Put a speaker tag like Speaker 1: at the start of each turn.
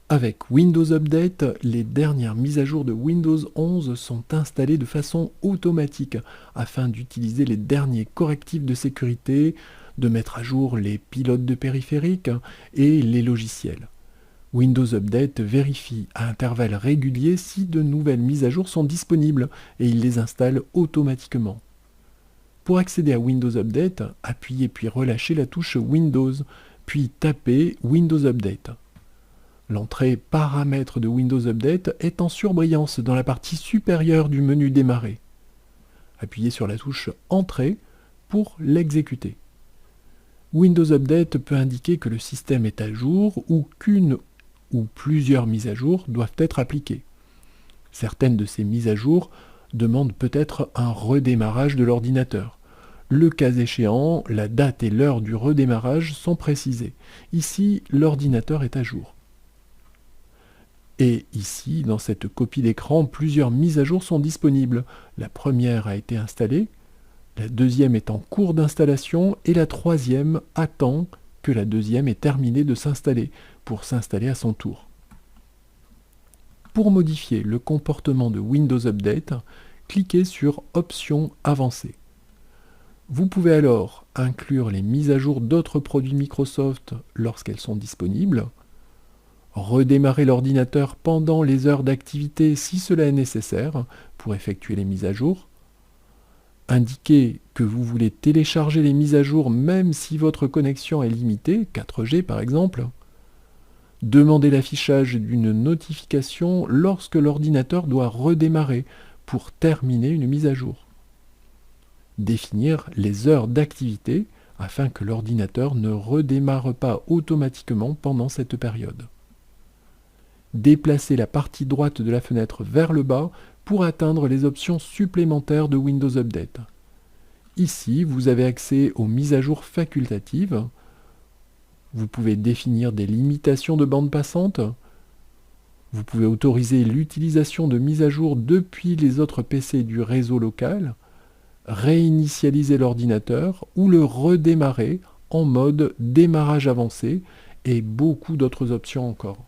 Speaker 1: Avec Windows Update, les dernières mises à jour de Windows 11 sont installées de façon automatique afin d'utiliser les derniers correctifs de sécurité, de mettre à jour les pilotes de périphériques et les logiciels. Windows Update vérifie à intervalles réguliers si de nouvelles mises à jour sont disponibles et il les installe automatiquement. Pour accéder à Windows Update, appuyez puis relâchez la touche Windows, puis tapez Windows Update. L'entrée Paramètres de Windows Update est en surbrillance dans la partie supérieure du menu Démarrer. Appuyez sur la touche Entrée pour l'exécuter. Windows Update peut indiquer que le système est à jour ou qu'une ou plusieurs mises à jour doivent être appliquées. Certaines de ces mises à jour demandent peut-être un redémarrage de l'ordinateur. Le cas échéant, la date et l'heure du redémarrage sont précisées. Ici, l'ordinateur est à jour. Et ici, dans cette copie d'écran, plusieurs mises à jour sont disponibles. La première a été installée, la deuxième est en cours d'installation et la troisième attend que la deuxième ait terminé de s'installer pour s'installer à son tour. Pour modifier le comportement de Windows Update, cliquez sur Options avancées. Vous pouvez alors inclure les mises à jour d'autres produits Microsoft lorsqu'elles sont disponibles, redémarrer l'ordinateur pendant les heures d'activité si cela est nécessaire pour effectuer les mises à jour, indiquer que vous voulez télécharger les mises à jour même si votre connexion est limitée, 4G par exemple, demander l'affichage d'une notification lorsque l'ordinateur doit redémarrer pour terminer une mise à jour, définir les heures d'activité afin que l'ordinateur ne redémarre pas automatiquement pendant cette période. Déplacer la partie droite de la fenêtre vers le bas pour atteindre les options supplémentaires de Windows Update. Ici, vous avez accès aux mises à jour facultatives. Vous pouvez définir des limitations de bande passante. Vous pouvez autoriser l'utilisation de mises à jour depuis les autres PC du réseau local, réinitialiser l'ordinateur ou le redémarrer en mode démarrage avancé et beaucoup d'autres options encore.